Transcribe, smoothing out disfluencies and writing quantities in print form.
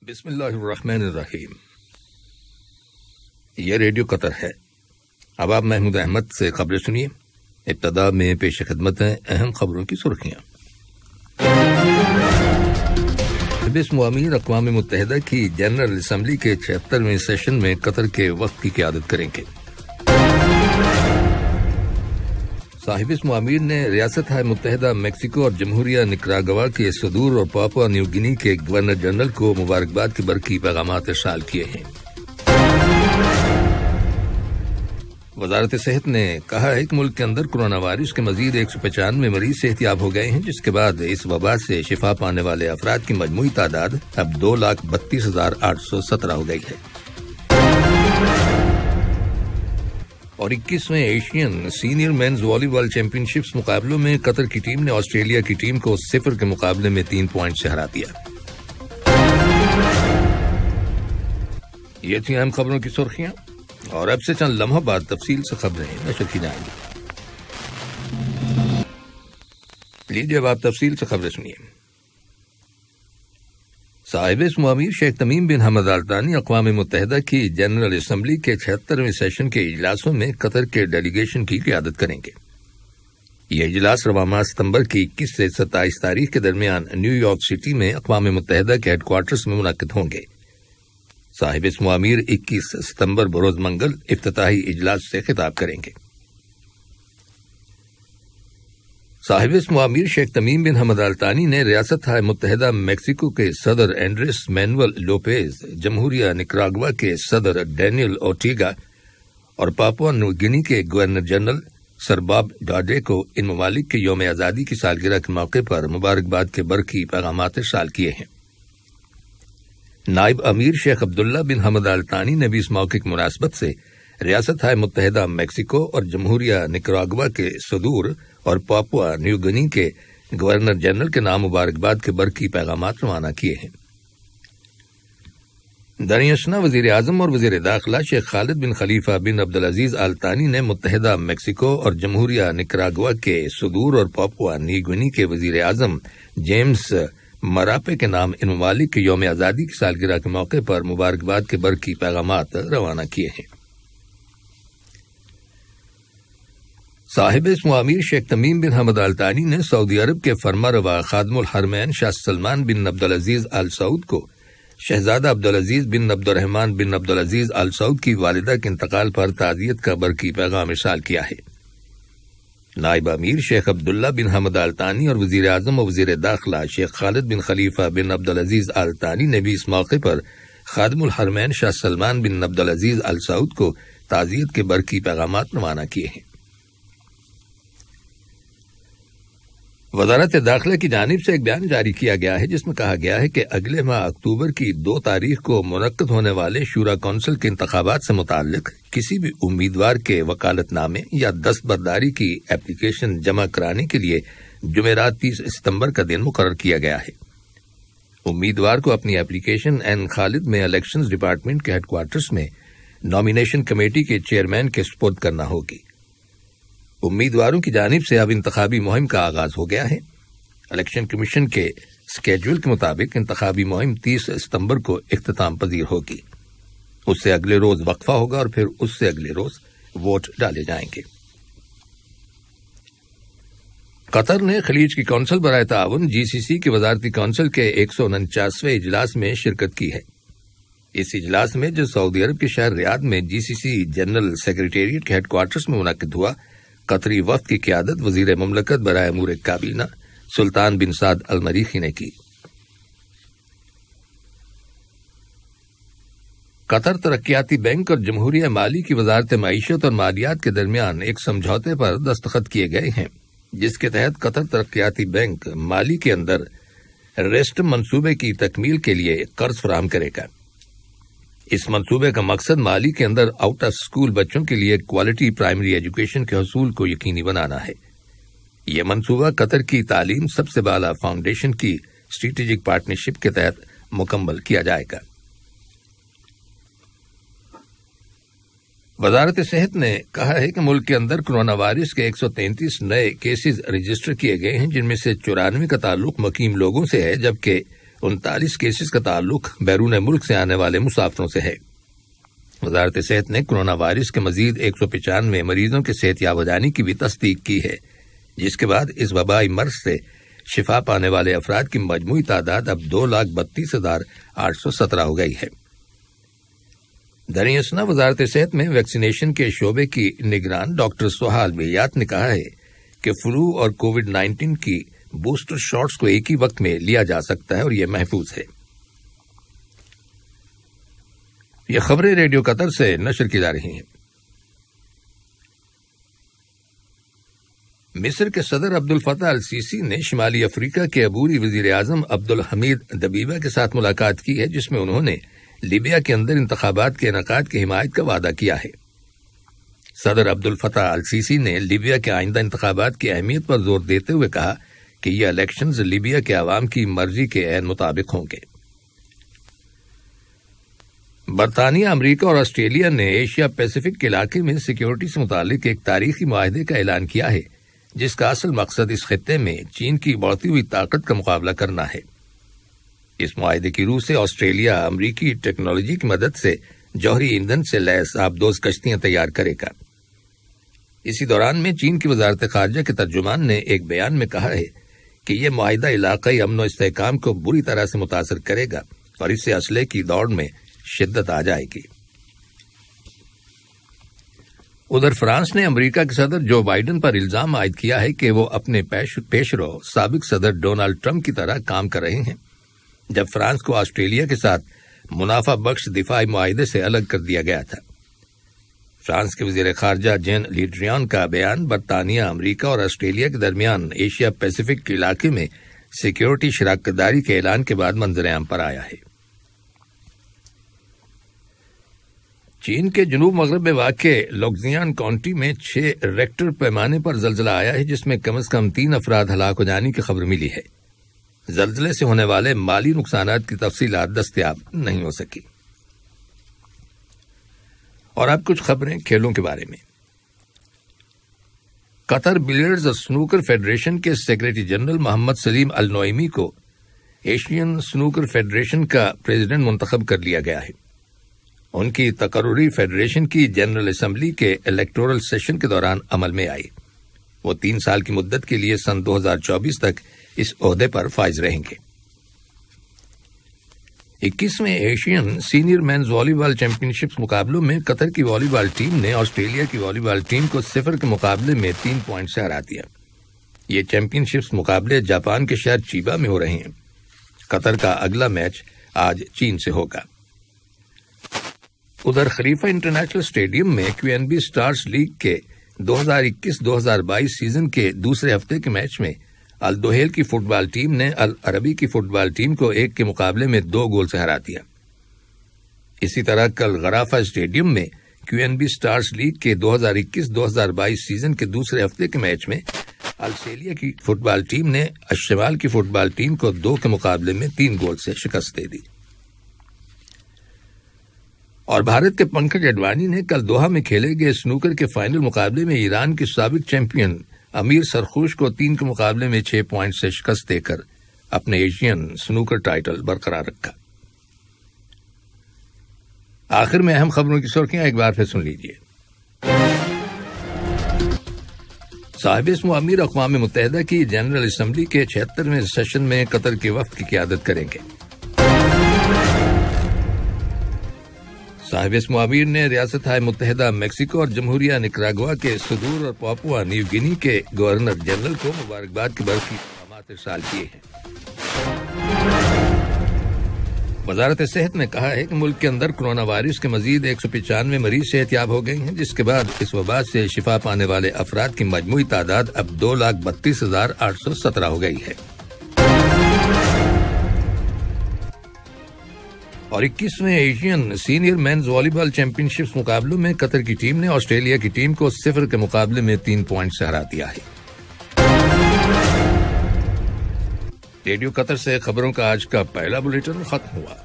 بسم اللہ الرحمن الرحیم۔ یہ ریڈیو قطر ہے۔ اب آپ محمود احمد سے خبریں سنیے۔ ابتدا میں پیش خدمت ہیں اہم خبروں کی سرخیاں۔ حزب امیر اقوام متحدہ کی جنرل اسمبلی کے 76ویں سیشن میں قطر کے وقت کی قیادت کریں گے۔ صاحب اسم امیر نے ریاست متحدہ میکسیکو اور جمہوریہ نکراگوا کے صدور اور پاپوا نیو گنی کے گورنر جنرل کو مبارکباد کے برقی پیغامات ارسال کیے ہیں۔ وزارت صحت نے کہا ہے کہ ملک کے اندر کورونا وائرس کے مزید 195 مریض صحت یاب ہو گئے ہیں، جس کے بعد اس وبا سے شفا پانے والے افراد کی مجموعی تعداد اب 2,32,817 ہو گئی ہے۔ اور 21ویں ایشین سینئر مینز والی بال چیمپئن شپس مقابلوں میں قطر کی ٹیم نے آسٹریلیا کی ٹیم کو 0 کے مقابلے میں 3 پوائنٹ سے ہرا دیا۔ یہ تھی اہم خبروں کی سرخیاں، اور اب سے چند لمحوں بعد تفصیل سے خبریں نشر کی جائیں گی۔ لیجیے اب آپ تفصیل سے خبریں سنیے۔ صاحب اسم امیر شیخ تمیم بن حمد آل ثانی اقوام متحدہ کی جنرل اسمبلی کے 76ویں سیشن کے اجلاسوں میں قطر کے ڈیلیگیشن کی قیادت کریں گے۔ یہ اجلاس رواں ماہ ستمبر کی 21 سے 27 تاریخ کے درمیان نیو یارک سٹی میں اقوام متحدہ کے ہیڈ کوارٹرز میں منعقد ہوں گے۔ صاحب اسم امیر 21 ستمبر بروز منگل افتتاحی اجلاس سے خطاب کریں گے۔ صاحب اسم امیر شیخ تمیم بن حمد آل ثانی نے ریاست متحدہ میکسیکو کے صدر اینڈریس مینول لوپیز، جمہوریہ نکراگوا کے صدر ڈینیل اورٹیگا اور پاپوا نیو گنی کے گورنر جنرل سر باب ڈاڈے کو ان ممالک کے یوم آزادی کی سالگرہ کے موقع پر مبارکباد کے برقی پیغامات ارسال کیے ہیں۔ نائب امیر شیخ عبداللہ بن حمد آل ثانی نے بھی اس موقع کی مناسبت سے ریاست متحدہ میکسیکو اور جمہوریہ نکراگوا کے صدور اور پاپوا نیو گنی کے گورنر جنرل کے نام مبارکباد کے برقی پیغامات روانہ کیے ہیں۔ دریں وزیر اعظم اور وزیر داخلہ شیخ خالد بن خلیفہ بن عبدالعزیز آل ثانی نے متحدہ میکسیکو اور جمہوریہ نکراگوا کے صدور اور پاپوا نیو گنی کے وزیر اعظم جیمس مراپے کے نام ان ممالک کے یوم آزادی کی سالگرہ کے موقع پر مبارکباد کے برقی پیغامات روانہ کیے ہیں۔ صاحب اسم امیر شیخ تمیم بن حمد آل ثانی نے سعودی عرب کے فرمانروا خادم الحرمین شاہ سلمان بن عبدالعزیز آل سعود کو شہزادہ عبدالعزیز بن عبد الرحمن بن عبدالعزیز آل سعود کی والدہ کے انتقال پر تعزیت کا برقی پیغام ارسال کیا ہے۔ نائب امیر شیخ عبداللہ بن حمد آل ثانی اور وزیر اعظم و وزیر داخلہ شیخ خالد بن خلیفہ بن عبدالعزیز آل ثانی نے بھی اس موقع پر خادم الحرمین شاہ سلمان بن عبدالعزیز آل سعود کو تعزیت کے برقی پیغامات روانہ کیے ہیں۔ وزارت داخلہ کی جانب سے ایک بیان جاری کیا گیا ہے، جس میں کہا گیا ہے کہ اگلے ماہ اکتوبر کی 2 تاریخ کو منعقد ہونے والے شورا کونسل کے انتخابات سے متعلق کسی بھی امیدوار کے وکالت نامے یا دستبرداری کی اپلیکیشن جمع کرانے کے لیے جمعرات 30 ستمبر کا دن مقرر کیا گیا ہے۔ امیدوار کو اپنی اپلیکیشن این خالد میں الیکشنز ڈپارٹمنٹ کے ہیڈ کوارٹرز میں نامینیشن کمیٹی کے چیئرمین کے سپرد کرنا ہوگی۔ امیدواروں کی جانب سے اب انتخابی مہم کا آغاز ہو گیا ہے۔ الیکشن کمیشن کے سکیجول کے مطابق انتخابی مہم 30 ستمبر کو اختتام پذیر ہوگی۔ اس سے اگلے روز وقفہ ہوگا اور پھر اس سے اگلے روز ووٹ ڈالے جائیں گے۔ قطر نے خلیج کی کونسل برائے تعاون GCC کی وزارتی کونسل کے 149ویں اجلاس میں شرکت کی ہے۔ اس اجلاس میں جو سعودی عرب کے شہر ریاض میں GCC جنرل سیکریٹریٹ کے ہیڈ کوارٹرز میں منعقد ہوا، قطری وفد کی قیادت وزیر مملکت برائے امور کابینہ سلطان بن سعد المریخی نے کی۔ قطر ترقیاتی بینک اور جمہوریہ مالی کی وزارت معیشت اور مالیات کے درمیان ایک سمجھوتے پر دستخط کیے گئے ہیں، جس کے تحت قطر ترقیاتی بینک مالی کے اندر ریسٹ منصوبے کی تکمیل کے لیے قرض فراہم کرے گا۔ اس منصوبے کا مقصد مالی کے اندر آؤٹ آف اسکول بچوں کے لیے کوالٹی پرائمری ایجوکیشن کے حصول کو یقینی بنانا ہے۔ یہ منصوبہ قطر کی تعلیم سب سے بالا فاؤنڈیشن کی اسٹریٹجک پارٹنرشپ کے تحت مکمل کیا جائے گا۔ وزارت صحت نے کہا ہے کہ ملک کے اندر کورونا وائرس کے 133 نئے کیسز رجسٹر کیے گئے ہیں، جن میں سے 94 کا تعلق مقیم لوگوں سے ہے، جبکہ 39 کیسز کا تعلق بیرون ملک سے آنے والے مسافروں سے ہے۔ وزارت صحت نے کرونا وائرس کے مزید 195 مریضوں کے صحت یاب ہو جانے کی بھی تصدیق کی ہے، جس کے بعد اس وبائی مرض سے شفا پانے والے افراد کی مجموعی تعداد اب 2,32,817 ہو گئی ہے۔ دریں اثنا وزارت صحت میں ویکسینیشن کے شعبے کی نگران ڈاکٹر سہال بیات نے کہا ہے کہ فلو اور کووڈ-19 کی بوسٹر شاٹس کو ایک ہی وقت میں لیا جا سکتا ہے اور یہ محفوظ ہے۔ یہ خبریں ریڈیو قطر سے نشر کی جا رہی ہیں۔ مصر کے صدر عبد الفتاح السیسی نے شمالی افریقہ کے عبوری وزیر اعظم عبدالحمید دبیبہ کے ساتھ ملاقات کی ہے، جس میں انہوں نے لیبیا کے اندر انتخابات کے انعقاد کی حمایت کا وعدہ کیا ہے۔ صدر عبد الفتاح السیسی نے لیبیا کے آئندہ انتخابات کی اہمیت پر زور دیتے ہوئے کہا کہ یہ الیکشنز لیبیا کے عوام کی مرضی کے عین مطابق ہوں گے۔ برطانیہ، امریکہ اور آسٹریلیا نے ایشیا پیسیفک کے علاقے میں سیکیورٹی سے متعلق ایک تاریخی معاہدے کا اعلان کیا ہے، جس کا اصل مقصد اس خطے میں چین کی بڑھتی ہوئی طاقت کا مقابلہ کرنا ہے۔ اس معاہدے کی روح سے آسٹریلیا امریکی ٹیکنالوجی کی مدد سے جوہری ایندھن سے لیس آبدوز کشتیاں تیار کرے گا۔ اسی دوران میں چین کی وزارت خارجہ کے ترجمان نے ایک بیان میں کہا ہے کہ یہ معاہدہ علاقائی امن و استحکام کو بری طرح سے متاثر کرے گا اور اس سے اسلحے کی دوڑ میں شدت آ جائے گی۔ ادھر فرانس نے امریکہ کے صدر جو بائیڈن پر الزام عائد کیا ہے کہ وہ اپنے پیشرو سابق صدر ڈونلڈ ٹرمپ کی طرح کام کر رہے ہیں، جب فرانس کو آسٹریلیا کے ساتھ منافع بخش دفاعی معاہدے سے الگ کر دیا گیا تھا۔ فرانس کے وزیر خارجہ جین لیڈریان کا بیان برطانیہ، امریکہ اور آسٹریلیا کے درمیان ایشیا پیسیفک کے علاقے میں سیکیورٹی شراکت داری کے اعلان کے بعد منظر عام پر آیا ہے۔ چین کے جنوب مغرب میں واقع لوگزیان کاؤنٹی میں 6 ریکٹر پیمانے پر زلزلہ آیا ہے، جس میں کم از کم 3 افراد ہلاک ہو جانے کی خبر ملی ہے۔ زلزلے سے ہونے والے مالی نقصانات کی تفصیلات دستیاب نہیں ہو سکی۔ اور اب کچھ خبریں کھیلوں کے بارے میں۔ قطر بلیئرڈز اور سنوکر فیڈریشن کے سیکریٹری جنرل محمد سلیم النعیمی کو ایشین سنوکر فیڈریشن کا پریزیڈنٹ منتخب کر لیا گیا ہے۔ ان کی تقرری فیڈریشن کی جنرل اسمبلی کے الیکٹورل سیشن کے دوران عمل میں آئی۔ وہ 3 سال کی مدت کے لیے سن 2024 تک اس عہدے پر فائز رہیں گے۔ 21ویں ایشین سینئر مینز والی بال چیمپئن شپس مقابلوں میں قطر کی والی بال ٹیم نے آسٹریلیا کی والی بال ٹیم کو 0 کے مقابلے میں 3 پوائنٹ سے ہرا دیا۔ یہ چیمپئن شپس مقابلے جاپان کے شہر چیبا میں ہو رہے ہیں۔ قطر کا اگلا میچ آج چین سے ہوگا۔ ادھر خلیفہ انٹرنیشنل اسٹیڈیم میں QNB سٹارز لیگ کے 2021-2022 سیزن کے دوسرے ہفتے کے میچ میں الدوحیل کی فٹ بال ٹیم نے العربی کی فٹ بال ٹیم کو 1 کے مقابلے میں 2 گول سے ہرا دیا۔ اسی طرح کل غرافہ اسٹیڈیم میں QNB سٹارز لیگ کے 2021-2022 سیزن کے دوسرے ہفتے کے میچ میں السیلیا کی فٹ بال ٹیم نے الشمال کی فٹ بال ٹیم کو 2 کے مقابلے میں 3 گول سے شکست دے دی۔ اور بھارت کے پنکج اڈوانی نے کل دوحہ میں کھیلے گئے سنوکر کے فائنل مقابلے میں ایران کے سابق چیمپئن امیر سرخوش کو 3 کے مقابلے میں 6 پوائنٹ سے شکست دے کر اپنے ایشین سنوکر ٹائٹل برقرار رکھا۔ آخر میں اہم خبروں کی سرخیاں ایک بار پھر سن لیجیے۔ صاحب اسم امیر اقوام متحدہ کی جنرل اسمبلی کے 76ویں سیشن میں قطر کے وفد کی قیادت کریں گے۔ صاحب اسم امیر نے ریاستہائے متحدہ میکسیکو اور جمہوریہ نکراگوا کے صدور اور پاپوا نیو گینی کے گورنر جنرل کو مبارکباد کے برقی پیغامات ارسال کیے ہیں۔ وزارت صحت نے کہا ہے کہ ملک کے اندر کرونا وائرس کے مزید 195 مریض صحت یاب ہو گئے ہیں، جس کے بعد اس وبا سے شفا پانے والے افراد کی مجموعی تعداد اب 2,32,817 ہو گئی ہے۔ اور 21ویں ایشین سینئر مینز والی بال چیمپئن شپس مقابلوں میں قطر کی ٹیم نے آسٹریلیا کی ٹیم کو 0 کے مقابلے میں 3 پوائنٹ سے ہرا دیا ہے۔ ریڈیو قطر سے خبروں کا آج کا پہلا بلیٹن ختم ہوا۔